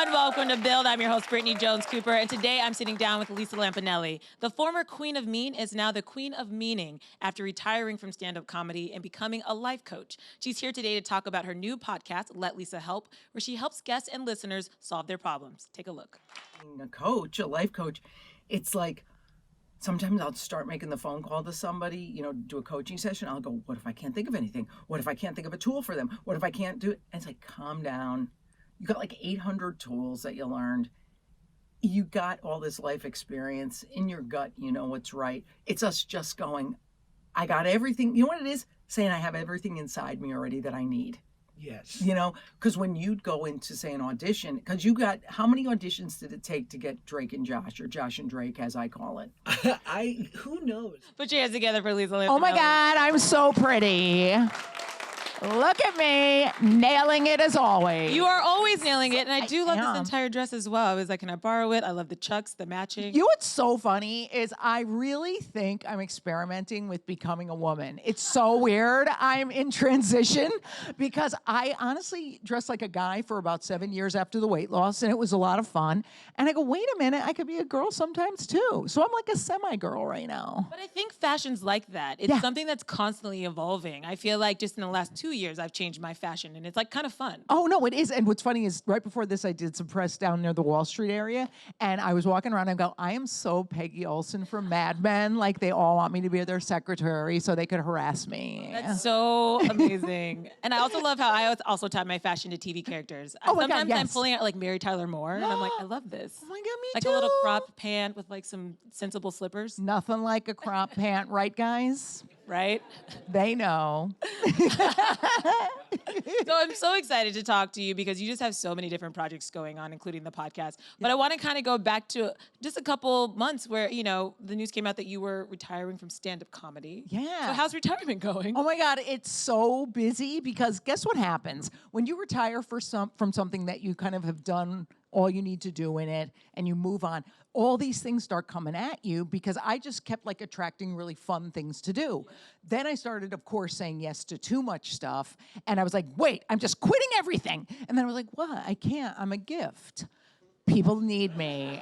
everyone. Welcome to Build. I'm your host, Brittany Jones-Cooper, and today I'm sitting down with Lisa Lampanelli. The former Queen of Mean is now the Queen of Meaning after retiring from stand-up comedy and becoming a life coach. She's here today to talk about her new podcast, Let Lisa Help, where she helps guests and listeners solve their problems. Take a look. Being a coach, a life coach, it's like sometimes I'll start making the phone call to somebody, do a coaching session. I'll go, what if I can't think of anything? What if I can't think of a tool for them? What if I can't do it? And it's like, calm down. You got like 800 tools that you learned. You got all this life experience in your gut. You know what's right. It's us just going, I got everything. You know what it is? Saying I have everything inside me already that I need. Yes. Because when you'd go into, say, an audition, because you got, how many auditions did it take to get Drake and Josh, or Josh and Drake, as I call it? Who knows? Put your hands together for Lisa Lampanelli. Oh my God, I'm so pretty. Look at me, nailing it as always. You are always nailing it, and I do love am. this entire dress as well. I was like, can I borrow it? I love the chucks, the matching. You know what's so funny is I really think I'm experimenting with becoming a woman. It's so weird. I'm in transition because I honestly dressed like a guy for about 7 years after the weight loss, and it was a lot of fun. And I go, wait a minute, I could be a girl sometimes too. So I'm like a semi-girl right now. But I think fashion's like that. It's something that's constantly evolving. I feel like just in the last 2 years, I've changed my fashion, and it's like kind of fun. Oh, no, it is. And what's funny is right before this, I did some press down near the Wall Street area, and I was walking around and go, I am so Peggy Olson from Mad Men. Like, they all want me to be their secretary so they could harass me. That's so amazing. And I also love how I also tie my fashion to TV characters. Oh my God, Sometimes I'm yes. pulling out like Mary Tyler Moore, and I'm like, I love this. Oh my God, me like too. a little crop pant with like some sensible slippers, Nothing like a crop pant, right, guys? right? They know. So I'm so excited to talk to you because you just have so many different projects going on, including the podcast. But I want to kind of go back to just a couple months where, the news came out that you were retiring from stand-up comedy. Yeah. So how's retirement going? Oh my God, it's so busy because guess what happens? When you retire from something that you kind of have done all you need to do in it and you move on, all these things start coming at you because I just kept like attracting really fun things to do. Then I started, of course, saying yes to too much stuff. And I was like, wait, I'm just quitting everything. And then I was like, what? I can't. I'm a gift. People need me.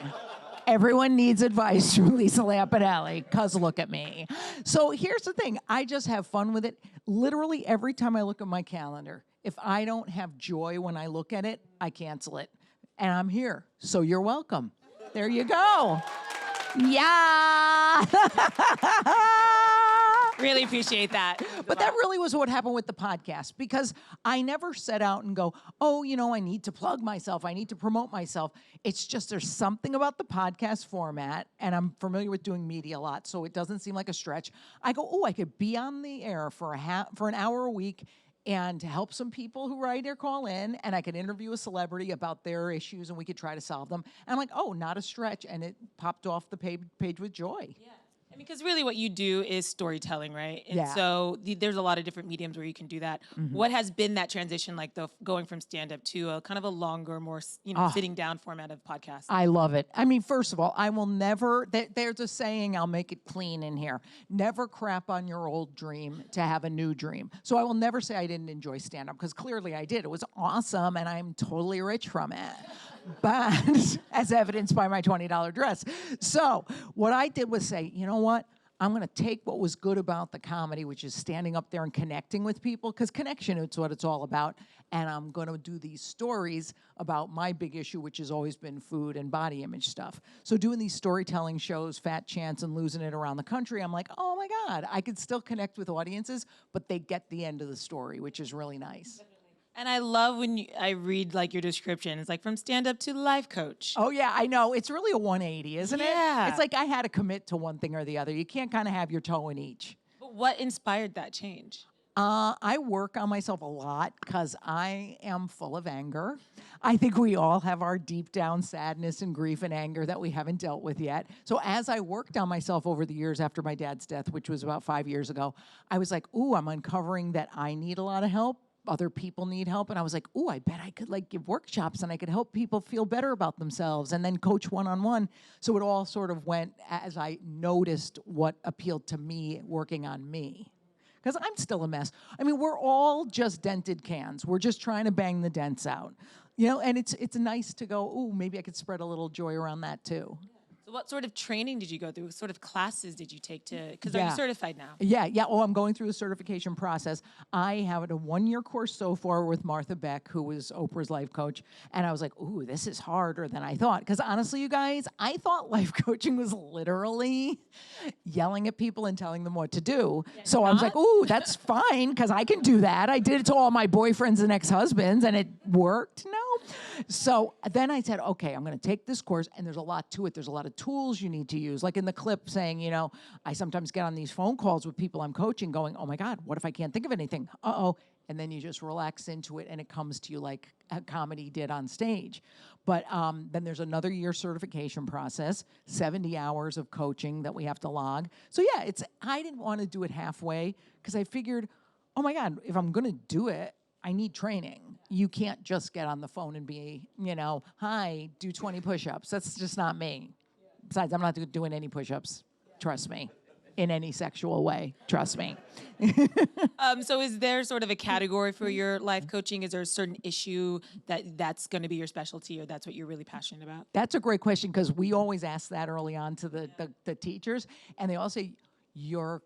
Everyone needs advice from Lisa Lampanelli, because look at me. So here's the thing. I just have fun with it. Literally every time I look at my calendar, if I don't have joy when I look at it, I cancel it. And I'm here, so you're welcome. There you go. Yeah. Really appreciate that. But that really was what happened with the podcast, because I never set out and go, oh, I need to plug myself. I need to promote myself. It's just there's something about the podcast format, and I'm familiar with doing media a lot, so it doesn't seem like a stretch. I go, oh, I could be on the air for an hour a week and help some people who write or call in, and I could interview a celebrity about their issues, and we could try to solve them. And I'm like, oh, not a stretch, and it popped off the page with joy. Yeah. Because really what you do is storytelling, right? And Yeah. so there's a lot of different mediums where you can do that. Mm-hmm. What has been that transition like, going from stand-up to a kind of a longer, more, sitting down format of podcast? I love it. I mean, first of all, I will never, there's a saying, I'll make it clean in here. Never crap on your old dream to have a new dream. So I will never say I didn't enjoy stand-up, because clearly I did. It was awesome, and I'm totally rich from it. But as evidenced by my $20 dress. So what I did was say, you know what? I'm going to take what was good about the comedy, which is standing up there and connecting with people, because connection is what it's all about. And I'm going to do these stories about my big issue, which has always been food and body image stuff. So doing these storytelling shows, Fat Chance and Losing It around the country, I'm like, oh my God, I could still connect with audiences, but they get the end of the story, which is really nice. And I love when I read like your description. It's like from stand-up to life coach. Oh, yeah, I know. It's really a 180, isn't it? Yeah. It's like I had to commit to one thing or the other. You can't kind of have your toe in each. But what inspired that change? I work on myself a lot because I am full of anger. I think we all have our deep down sadness and grief and anger that we haven't dealt with yet. So as I worked on myself over the years after my dad's death, which was about 5 years ago, I was like, ooh, I'm uncovering that I need a lot of help. Other people need help. And I was like, ooh, I bet I could like give workshops and I could help people feel better about themselves and then coach one-on-one. So it all sort of went as I noticed what appealed to me working on me. because I'm still a mess. I mean, we're all just dented cans. We're just trying to bang the dents out. And it's nice to go, ooh, maybe I could spread a little joy around that too. So what sort of training did you go through? What sort of classes did you take because are you Yeah. certified now? Yeah. Oh, I'm going through the certification process. I have a 1-year course so far with Martha Beck, who was Oprah's life coach. And I was like, ooh, this is harder than I thought. Because honestly, you guys, I thought life coaching was literally yelling at people and telling them what to do. So I was like, ooh, that's fine, because I can do that. I did it to all my boyfriends and ex-husbands, and it worked. No. So then I said, okay, I'm going to take this course, and there's a lot to it. There's a lot of tools you need to use. Like in the clip saying, I sometimes get on these phone calls with people I'm coaching going, oh my God, what if I can't think of anything? Uh-oh. And then you just relax into it, and it comes to you like a comedy did on stage. But then there's another year certification process, 70 hours of coaching that we have to log. So yeah, I didn't want to do it halfway because I figured, oh my God, if I'm going to do it, I need training. You can't just get on the phone and be, hi, do 20 push-ups. That's just not me. Besides, I'm not doing any push-ups. Trust me. In any sexual way. Trust me. So is there sort of a category for your life coaching? Is there a certain issue that's going to be your specialty, or that's what you're really passionate about? That's a great question, because we always ask that early on to the teachers, and they all say your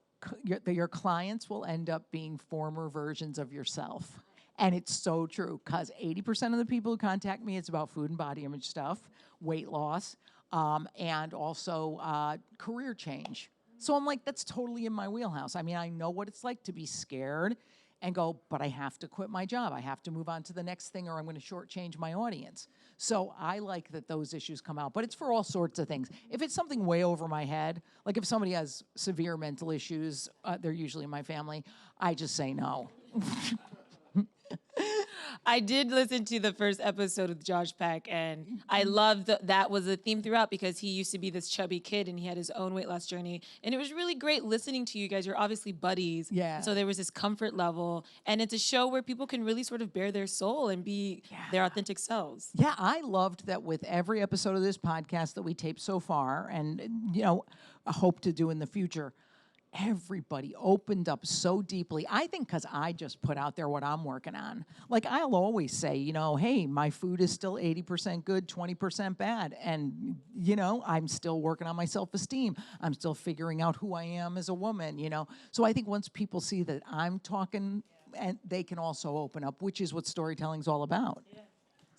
clients will end up being former versions of yourself. And it's so true, because 80% of the people who contact me, it's about food and body image stuff, weight loss, and also career change. So I'm like, that's totally in my wheelhouse. I mean, I know what it's like to be scared and go, but I have to quit my job. I have to move on to the next thing, or I'm going to shortchange my audience. So I like that those issues come out, but it's for all sorts of things. If it's something way over my head, like if somebody has severe mental issues, they're usually in my family, I just say no. I did listen to the first episode with Josh Peck, and I loved that was a theme throughout, because he used to be this chubby kid and he had his own weight loss journey. And it was really great listening to you guys. You're obviously buddies. Yeah. So there was this comfort level, and it's a show where people can really sort of bare their soul and be their authentic selves. Yeah, I loved that with every episode of this podcast that we taped so far, and, I hope to do in the future, everybody opened up so deeply. I think because I just put out there what I'm working on. Like, I'll always say, hey, my food is still 80% good, 20% bad. And, I'm still working on my self-esteem. I'm still figuring out who I am as a woman, So I think once people see that I'm talking, and they can also open up, which is what storytelling's all about. Yeah.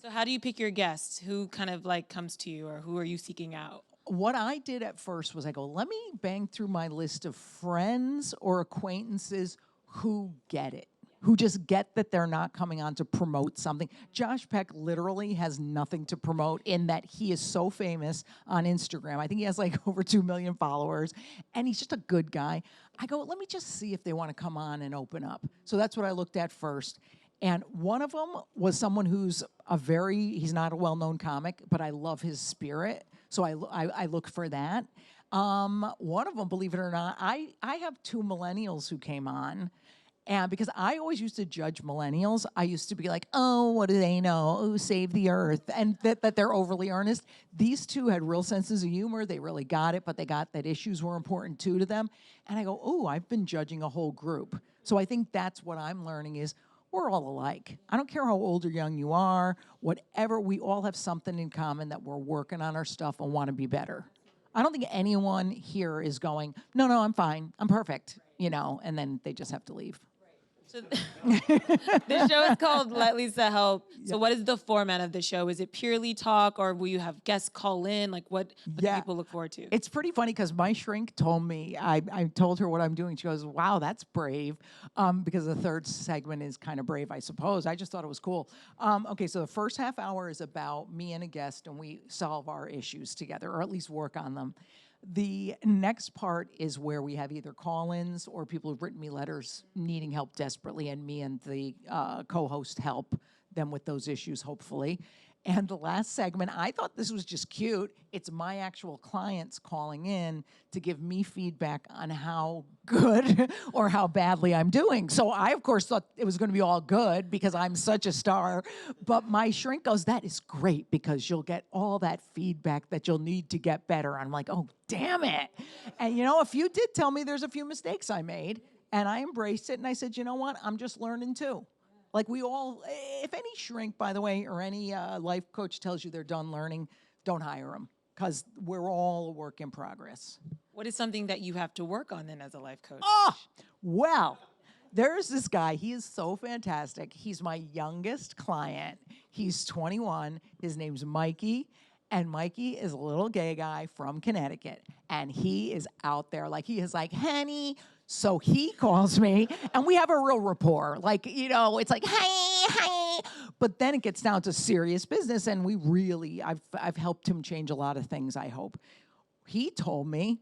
So how do you pick your guests? Who kind of comes to you, or who are you seeking out? What I did at first was I go, let me bang through my list of friends or acquaintances who get it, who just get that they're not coming on to promote something. Josh Peck literally has nothing to promote, in that he is so famous on Instagram. I think he has over 2 million followers, and he's just a good guy. I go, let me just see if they want to come on and open up. So that's what I looked at first. And one of them was someone who's he's not a well-known comic, but I love his spirit. So I look for that. One of them, believe it or not, I have 2 millennials who came on. And because I always used to judge millennials, I used to be like, oh, what do they know? Oh, save the earth. And that they're overly earnest. These 2 had real senses of humor. They really got it, but they got that issues were important too to them. And I go, oh, I've been judging a whole group. So I think that's what I'm learning is, we're all alike. I don't care how old or young you are, whatever, we all have something in common, that we're working on our stuff and want to be better. I don't think anyone here is going, no, I'm fine, I'm perfect, and then they just have to leave. So the show is called Let Lisa Help. So what is the format of the show? Is it purely talk, or will you have guests call in? What can people look forward to? It's pretty funny, because my shrink told me, I told her what I'm doing. She goes, wow, that's brave, because the third segment is kind of brave, I suppose. I just thought it was cool. Okay, so the first half hour is about me and a guest, and we solve our issues together, or at least work on them. The next part is where we have either call-ins or people who've written me letters needing help desperately, and me and the co-host help them with those issues, hopefully. And the last segment, I thought this was just cute. It's my actual clients calling in to give me feedback on how good or how badly I'm doing. So I, of course, thought it was going to be all good because I'm such a star. But my shrink goes, that is great, because you'll get all that feedback that you'll need to get better. I'm like, oh, damn it. And, a few did tell me there's a few mistakes I made. And I embraced it, and I said, you know what? I'm just learning too. Like we all, if any shrink, by the way, or any life coach tells you they're done learning, don't hire them because we're all a work in progress. What is something that you have to work on then as a life coach? Oh, well, there's this guy. He is so fantastic. He's my youngest client. He's 21. His name's Mikey. And Mikey is a little gay guy from Connecticut. And he is out there. Like, he is like, honey. So he calls me, and we have a real rapport. Like, you know, it's like, hey. But then it gets down to serious business. And we really, I've helped him change a lot of things, I hope. He told me,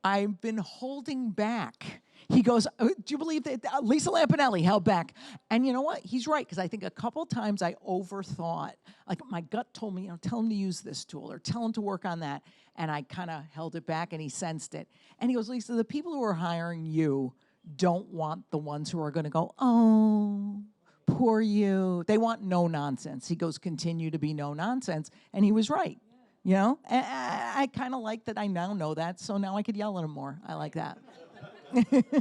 I've been holding back. He goes, do you believe that Lisa Lampanelli held back? And you know what? He's right, because I think a couple times I overthought. Like my gut told me, tell him to use this tool or tell him to work on that. And I kind of held it back, and he sensed it. And he goes, Lisa, the people who are hiring you don't want the ones who are going to go, oh, poor you. They want no nonsense. He goes, continue to be no nonsense. And he was right. You know, and I kind of like that I now know that, so now I could yell at him more. I like that.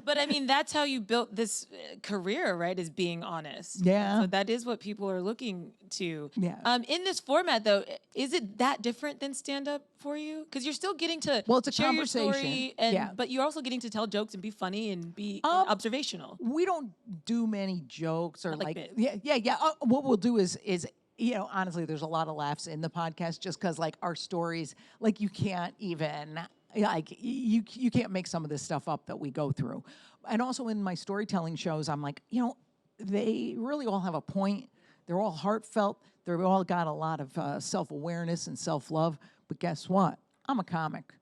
But I mean, that's how you built this career, right? Is being honest. Yeah. So that is what people are looking to. Yeah. In this format, though, is it that different than stand-up for you? Because you're still getting to Well, it's a share your conversation. story, and Yeah. but you're also getting to tell jokes and be funny and be observational. We don't do many jokes or Not like like bits. yeah. What we'll do is you know, honestly, there's a lot of laughs in the podcast just because like our stories, like you can't even like you can't make some of this stuff up that we go through. And also in my storytelling shows, I'm like, you know, they really all have a point. They're all heartfelt. They've all got a lot of self-awareness and self-love. But guess what? I'm a comic.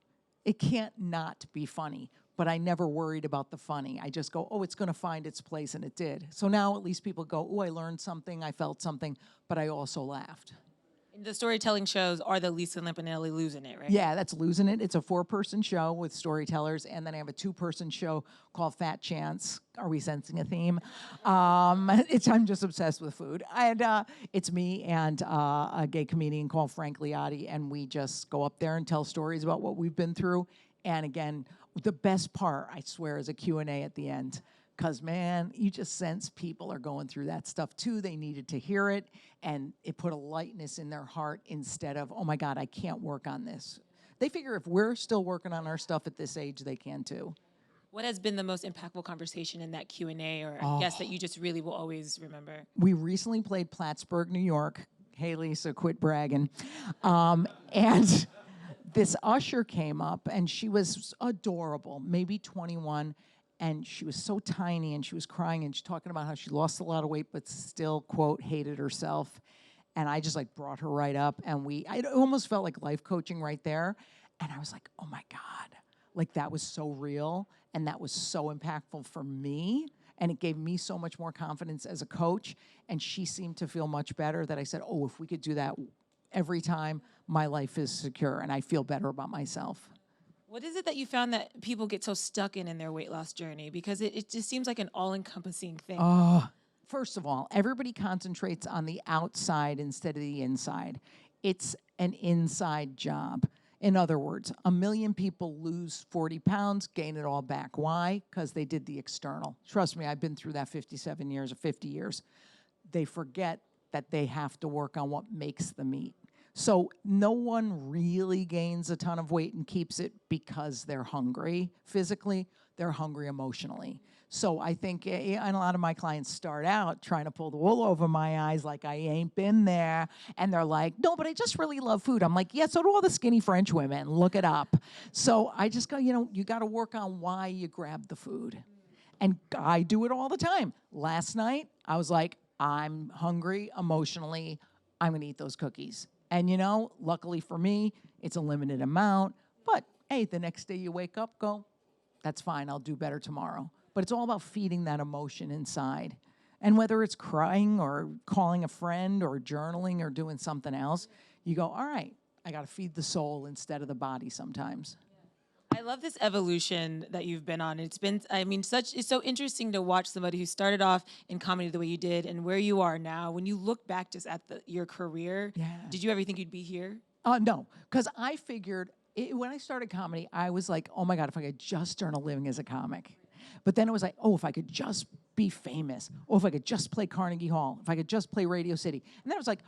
It can't not be funny. But I never worried about the funny. I just go, oh, it's going to find its place, and it did. So now at least people go, oh, I learned something, I felt something, but I also laughed. The storytelling shows are the Lisa Lampanelli losing it, right? Yeah, that's Losing It. It's a 4-person show with storytellers, and then I have a 2-person show called Fat Chance. Are we sensing a theme? I'm just obsessed with food. And it's me and a gay comedian called Frank Liotti, and we just go up there and tell stories about what we've been through. And again, the best part, I swear, is a Q&A at the end. Because, man, you just sense people are going through that stuff, too. They needed to hear it, and it put a lightness in their heart instead of, oh, my God, I can't work on this. They figure if we're still working on our stuff at this age, they can, too. What has been the most impactful conversation in that Q&A or guest that you just really will always remember? We recently played Plattsburgh, New York. Hey, Lisa, quit bragging. And this usher came up, and she was adorable, maybe 21, and she was so tiny, and she was crying, and she's talking about how she lost a lot of weight, but still, quote, hated herself. And I just, like, brought her right up, and I almost felt like life coaching right there. And I was like, oh, my God. Like, that was so real, and that was so impactful for me, and it gave me so much more confidence as a coach, and she seemed to feel much better that I said, oh, if we could do that every time, my life is secure, and I feel better about myself. What is it that you found that people get so stuck in their weight loss journey? Because it just seems like an all-encompassing thing. First of all, everybody concentrates on the outside instead of the inside. It's an inside job. In other words, 1 million people lose 40 pounds, gain it all back. Why? Because they did the external. Trust me, I've been through that 57 years or 50 years. They forget that they have to work on what makes them eat. So no one really gains a ton of weight and keeps it because they're hungry physically. They're hungry emotionally. So I think, and a lot of my clients start out trying to pull the wool over my eyes like I ain't been there. And they're like, no, but I just really love food. I'm like, yeah, so do all the skinny French women. Look it up. So I just go, you got to work on why you grab the food. And I do it all the time. Last night, I was like, I'm hungry emotionally. I'm going to eat those cookies. And, luckily for me, it's a limited amount. But, hey, the next day you wake up, go, that's fine. I'll do better tomorrow. But it's all about feeding that emotion inside. And whether it's crying or calling a friend or journaling or doing something else, you go, all right, I got to feed the soul instead of the body sometimes. I love this evolution that you've been on. It's been, it's so interesting to watch somebody who started off in comedy the way you did and where you are now. When you look back just at your career, did you ever think you'd be here? No, because I figured when I started comedy, I was like, oh my God, if I could just earn a living as a comic. But then it was like, oh, if I could just be famous. Oh, if I could just play Carnegie Hall. If I could just play Radio City. And then it was like,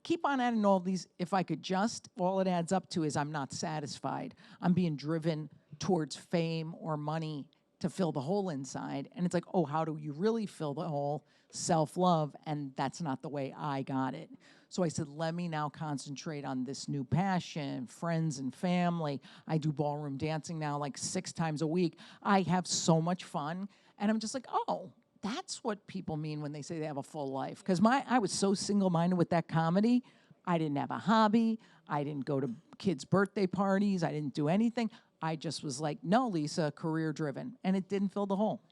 keep on adding all these. If I could just, all it adds up to is I'm not satisfied. I'm being driven towards fame or money to fill the hole inside. And it's like, oh, how do you really fill the hole? Self-love. And that's not the way I got it. So I said, let me now concentrate on this new passion, friends and family. I do ballroom dancing now like 6 times a week. I have so much fun. And I'm just like, oh, that's what people mean when they say they have a full life. Because I was so single-minded with that comedy. I didn't have a hobby. I didn't go to kids' birthday parties. I didn't do anything. I just was like, no, Lisa, career-driven. And it didn't fill the hole.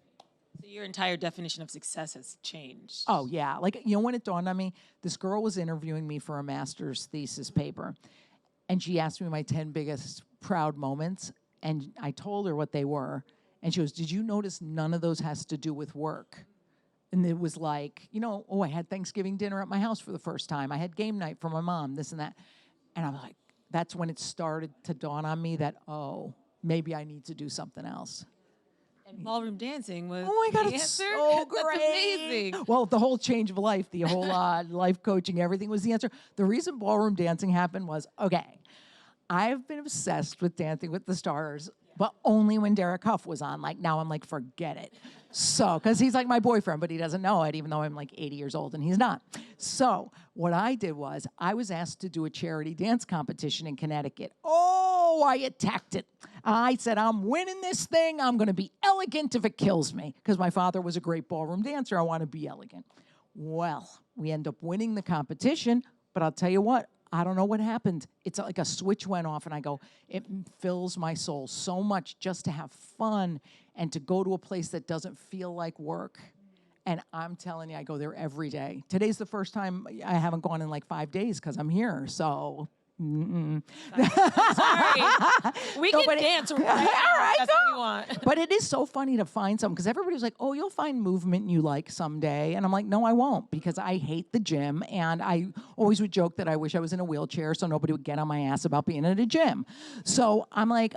So your entire definition of success has changed. Oh, yeah. Like, when it dawned on me, this girl was interviewing me for a master's thesis paper. And she asked me my 10 biggest proud moments. And I told her what they were. And she goes, did you notice none of those has to do with work? And it was like, I had Thanksgiving dinner at my house for the first time. I had game night for my mom, this and that. And I'm like, that's when it started to dawn on me that, oh, maybe I need to do something else. And ballroom dancing was Oh my God, the it's answer? so great. That's amazing. Well, the whole change of life, the whole life coaching, everything was the answer. The reason ballroom dancing happened was, okay, I've been obsessed with Dancing with the Stars, but only when Derek Huff was on. Like, now I'm like, forget it. So, because he's like my boyfriend, but he doesn't know it, even though I'm like 80 years old and he's not. So what I did was I was asked to do a charity dance competition in Connecticut. Oh, I attacked it. I said, I'm winning this thing. I'm going to be elegant if it kills me. Because my father was a great ballroom dancer. I want to be elegant. Well, we end up winning the competition, but I'll tell you what, I don't know what happened. It's like a switch went off, and I go, it fills my soul so much just to have fun and to go to a place that doesn't feel like work. And I'm telling you, I go there every day. Today's the first time I haven't gone in like 5 days because I'm here. So, Sorry. We can dance right now. All right, That's what we want. But it is so funny to find something because everybody's like, oh, you'll find movement you like someday. And I'm like, no, I won't, because I hate the gym. And I always would joke that I wish I was in a wheelchair so nobody would get on my ass about being at a gym. So I'm like,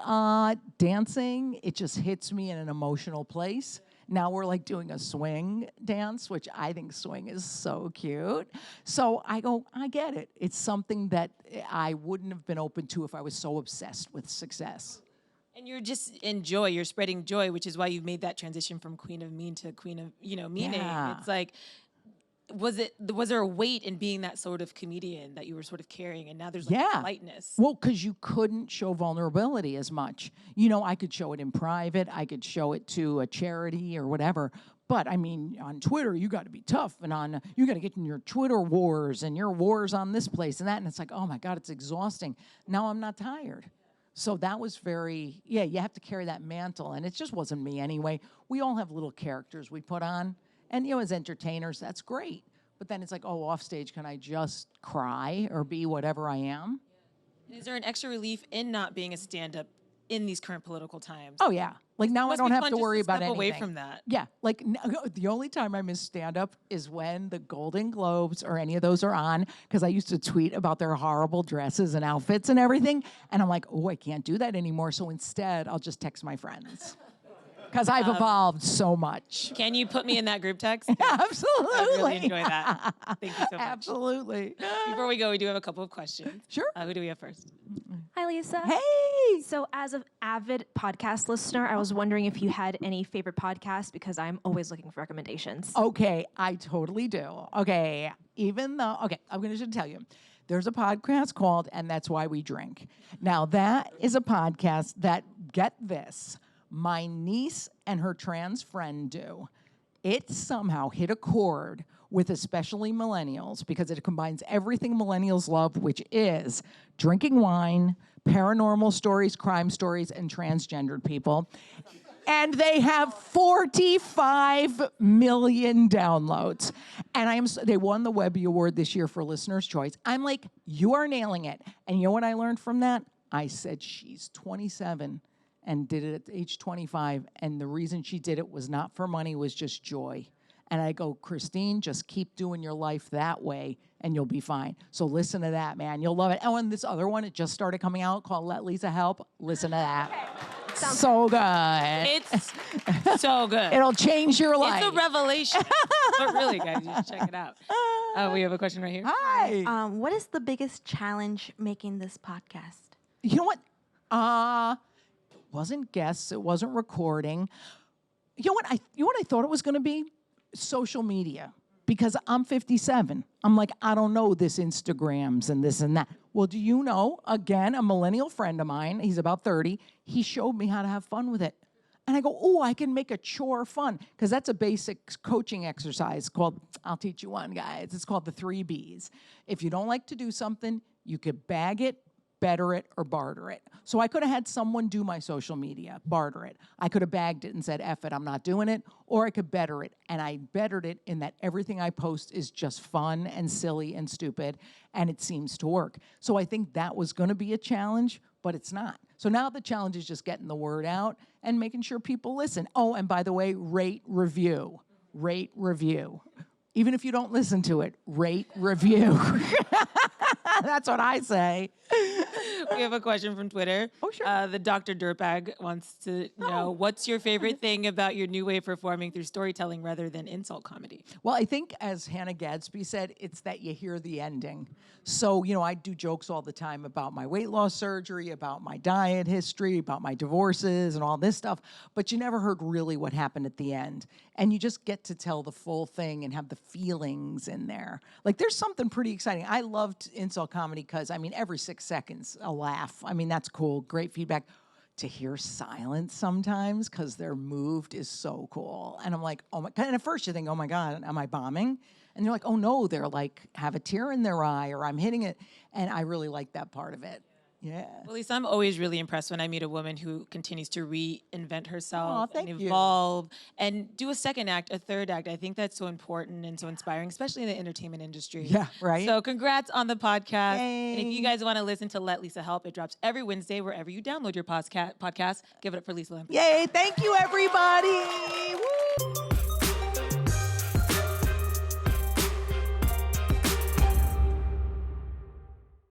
dancing, it just hits me in an emotional place. Now we're like doing a swing dance, which I think swing is so cute. So I go, I get it. It's something that I wouldn't have been open to if I was so obsessed with success. And you're just in joy. You're spreading joy, which is why you've made that transition from Queen of Mean to Queen of, Meaning. Yeah. It's like, was there a weight in being that sort of comedian that you were sort of carrying, and now there's like Yeah. lightness? Well, because you couldn't show vulnerability as much. I could show it in private. I could show it to a charity or whatever. But I mean, on Twitter, you got to be tough, and you got to get in your Twitter wars and your wars on this place and that. And it's like, oh my God, it's exhausting. Now I'm not tired. So that was you have to carry that mantle. And it just wasn't me anyway. We all have little characters we put on. And, as entertainers, that's great. But then it's like, oh, off stage, can I just cry or be whatever I am? Is there an extra relief in not being a stand-up in these current political times? Oh, yeah. Like, now I Must don't be have fun to just worry about step anything. away from that. Yeah. Like, the only time I miss stand-up is when the Golden Globes or any of those are on, because I used to tweet about their horrible dresses and outfits and everything. And I'm like, oh, I can't do that anymore. So instead, I'll just text my friends. Because I've evolved so much. Can you put me in that group text? Absolutely. I really enjoy that. Thank you so much. Absolutely. Before we go, we do have a couple of questions. Sure. Who do we have first? Hi, Lisa. Hey. So, as an avid podcast listener, I was wondering if you had any favorite podcasts because I'm always looking for recommendations. Okay, I totally do. Okay, I'm going to tell you. There's a podcast called And That's Why We Drink. Now, that is a podcast that, get this, my niece and her trans friend do. It somehow hit a chord with especially millennials because it combines everything millennials love, which is drinking wine, paranormal stories, crime stories, and transgendered people. And they have 45 million downloads. And they won the Webby Award this year for Listener's Choice. I'm like, you are nailing it. And you know what I learned from that? I said, she's 27 and did it at age 25. And the reason she did it was not for money, was just joy. And I go, Christine, just keep doing your life that way and you'll be fine. So listen to that, man. You'll love it. Oh, and this other one, it just started coming out called Let Lisa Help. Listen to that. so good. It's so good. It'll change your life. It's a revelation. But really, guys, you should check it out. We have a question right here. Hi. What is the biggest challenge making this podcast? You know what? It wasn't guests. It wasn't recording. You know what I thought it was going to be? Social media. Because I'm 57. I'm like, I don't know this Instagrams and this and that. Well, do you know, again, a millennial friend of mine, he's about 30, he showed me how to have fun with it. And I go, oh, I can make a chore fun. Because that's a basic coaching exercise called, I'll teach you one, guys. It's called the 3 Bs. If you don't like to do something, you could bag it, better it, or barter it. So I could have had someone do my social media, barter it. I could have bagged it and said, F it, I'm not doing it. Or I could better it. And I bettered it in that everything I post is just fun and silly and stupid, and it seems to work. So I think that was going to be a challenge, but it's not. So now the challenge is just getting the word out and making sure people listen. Oh, and by the way, rate, review. Rate, review. Even if you don't listen to it, rate, review. That's what I say. We have a question from Twitter. Oh, sure. The Dr. Dirtbag wants to know, what's your favorite thing about your new way of performing through storytelling rather than insult comedy? Well, I think, as Hannah Gadsby said, it's that you hear the ending. So, I do jokes all the time about my weight loss surgery, about my diet history, about my divorces and all this stuff, but you never heard really what happened at the end. And you just get to tell the full thing and have the feelings in there. Like, there's something pretty exciting. I loved insult comedy because, every 6 seconds, a laugh. That's cool. Great feedback. To hear silence sometimes because they're moved is so cool. And I'm like, oh my, and at first you think, oh my God, am I bombing? And they're like, oh no, they're like, have a tear in their eye or I'm hitting it. And I really like that part of it. Yeah. Well, Lisa, I'm always really impressed when I meet a woman who continues to reinvent herself and thank you. evolve and do a second act, a third act. I think that's so important and so inspiring, especially in the entertainment industry. Yeah, right. So congrats on the podcast. Yay. And if you guys want to listen to Let Lisa Help, it drops every Wednesday wherever you download your podcast. Give it up for Lisa Lampanelli. Yay, thank you everybody.